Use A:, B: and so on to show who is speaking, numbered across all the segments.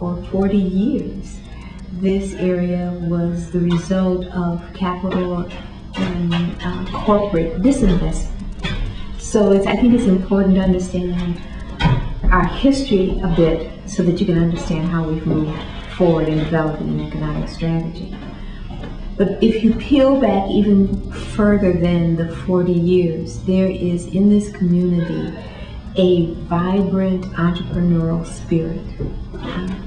A: For 40 years, this area was the result of capital and corporate disinvestment. So I think it's important to understand our history a bit so that you can understand how we've moved forward in developing an economic strategy. But if you peel back even further than the 40 years, there is in this community a vibrant entrepreneurial spirit.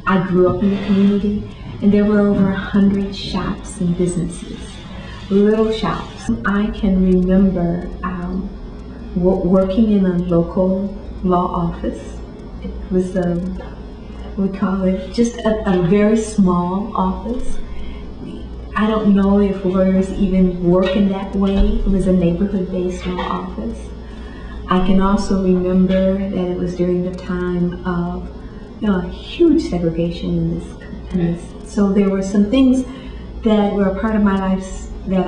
A: I grew up in the community, and there were over 100 shops and businesses, little shops. I can remember working in a local law office. It was we call it just a very small office. I don't know if lawyers even work in that way. It was a neighborhood-based law office. I can also remember that it was during the time of huge segregation in this. So there were some things that were a part of my life that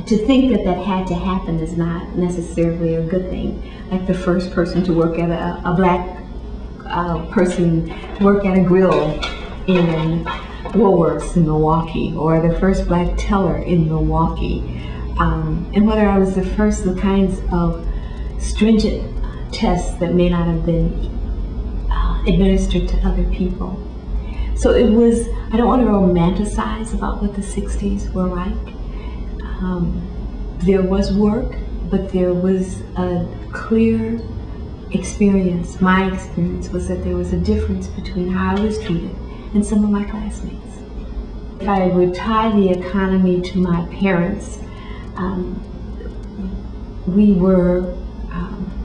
A: to think that had to happen is not necessarily a good thing. Like the first person to work at a black person to work at a grill in Woolworths in Milwaukee, or the first black teller in Milwaukee, and whether I was the kinds of stringent tests that may not have been administered to other people. So it was, I don't want to romanticize about what the 60s were like. There was work, but there was a clear experience. My experience was that there was a difference between how I was treated and some of my classmates. If I would tie the economy to my parents,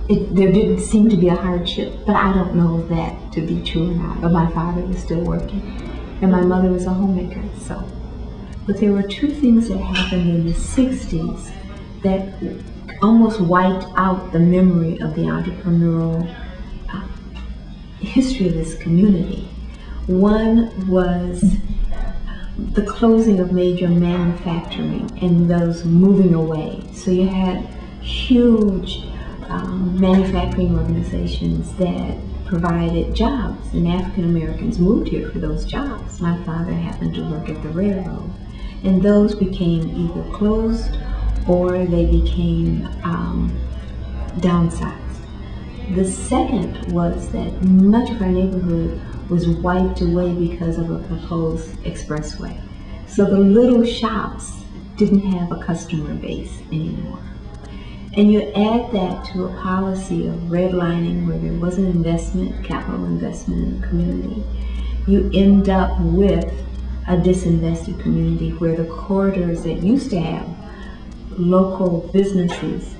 A: there didn't seem to be a hardship, but I don't know that to be true or not. But my father was still working, and my mother was a homemaker. So, but there were two things that happened in the 60s that almost wiped out the memory of the entrepreneurial history of this community. One was the closing of major manufacturing and those moving away. So you had huge manufacturing organizations that provided jobs, and African Americans moved here for those jobs. My father happened to work at the railroad, and those became either closed or they became downsized. The second was that much of our neighborhood was wiped away because of a proposed expressway. So the little shops didn't have a customer base anymore. And you add that to a policy of redlining where there wasn't investment, capital investment in the community, you end up with a disinvested community where the corridors that used to have local businesses,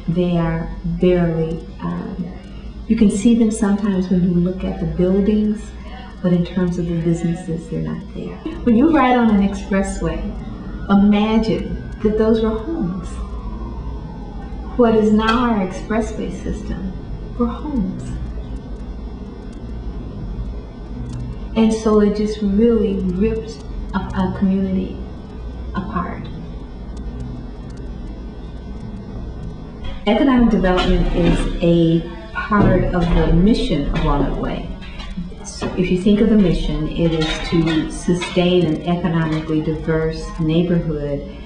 A: they are barely, you can see them sometimes when you look at the buildings, but in terms of the businesses, they're not there. When you ride on an expressway, imagine that those were homes. What is now our expressway system were homes. And so it just really ripped a community apart. Economic development is a part of the mission of Walnut Way. So if you think of the mission, it is to sustain an economically diverse neighborhood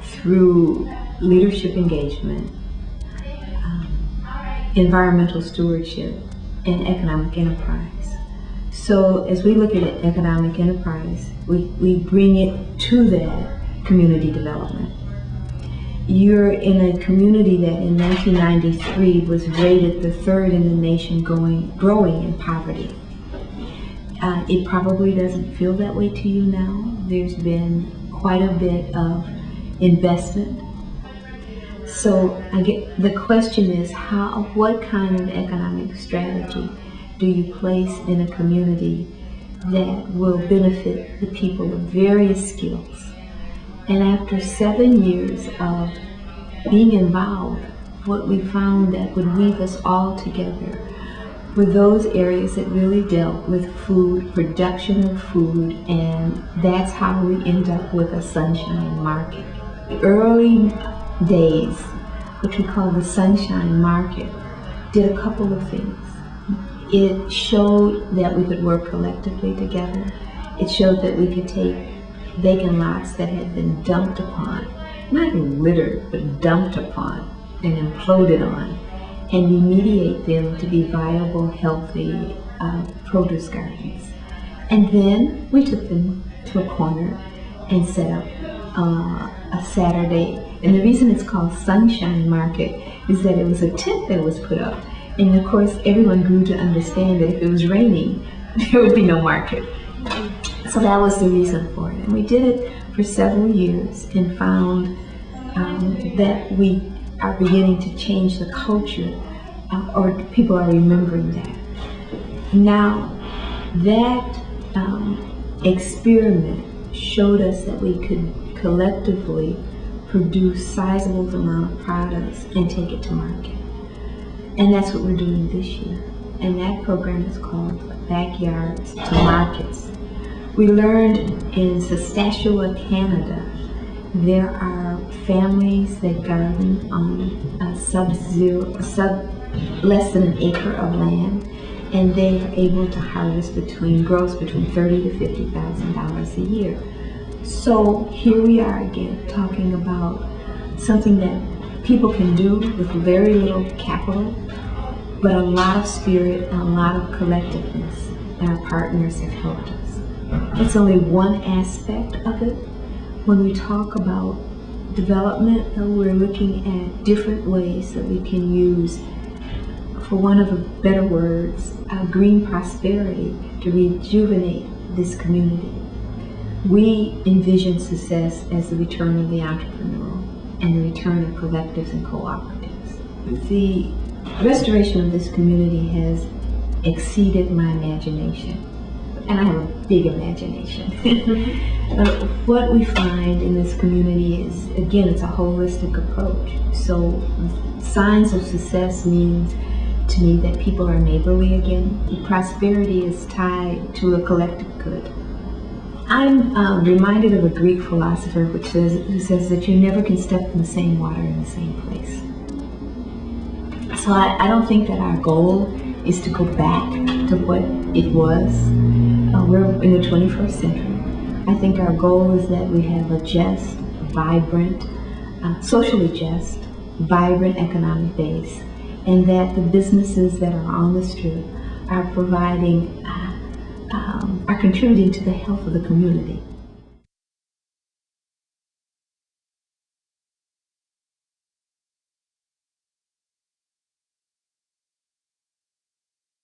A: through leadership engagement, environmental stewardship, and economic enterprise. So as we look at economic enterprise, we bring it to that community development. You're in a community that in 1993 was rated the third in the nation growing in poverty. It probably doesn't feel that way to you now. There's been quite a bit of investment. So the question is, what kind of economic strategy do you place in a community that will benefit the people of various skills? And after 7 years of being involved, what we found that would weave us all together were those areas that really dealt with food, production of food, and that's how we end up with a sunshine market. The early days, which we call the sunshine market, did a couple of things. It showed that we could work collectively together. It showed that we could take vacant lots that had been dumped upon, not littered, but dumped upon and imploded on, and remediate them to be viable, healthy produce gardens. And then we took them to a corner and set up a Saturday. And the reason it's called Sunshine Market is that it was a tent that was put up. And of course, everyone grew to understand that if it was raining, there would be no market. So that was the reason for it. And we did it for several years and found that we are beginning to change the culture, or people are remembering that. Now, that experiment showed us that we could collectively produce sizable amount of products and take it to market. And that's what we're doing this year. And that program is called Backyards to Markets. We learned in Saskatchewan, Canada, there are families that garden on less than an acre of land, and they are able to harvest gross between $30,000 to $50,000 a year. So here we are again talking about something that people can do with very little capital, but a lot of spirit and a lot of collectiveness, and our partners have helped us. It's only one aspect of it. When we talk about development, we're looking at different ways that we can use, for one of the better words, green prosperity to rejuvenate this community. We envision success as the return of the entrepreneur and the return of collectives and cooperatives. The restoration of this community has exceeded my imagination, and I have a big imagination. What we find in this community is, again, it's a holistic approach. So signs of success means to me that people are neighborly again. Prosperity is tied to a collective good. I'm reminded of a Greek philosopher who says that you never can step in the same water in the same place. So I don't think that our goal is to go back to what it was. We're in the 21st century. I think our goal is that we have a just, vibrant, socially just, vibrant economic base, and that the businesses that are on the strip are providing, are contributing to the health of the community.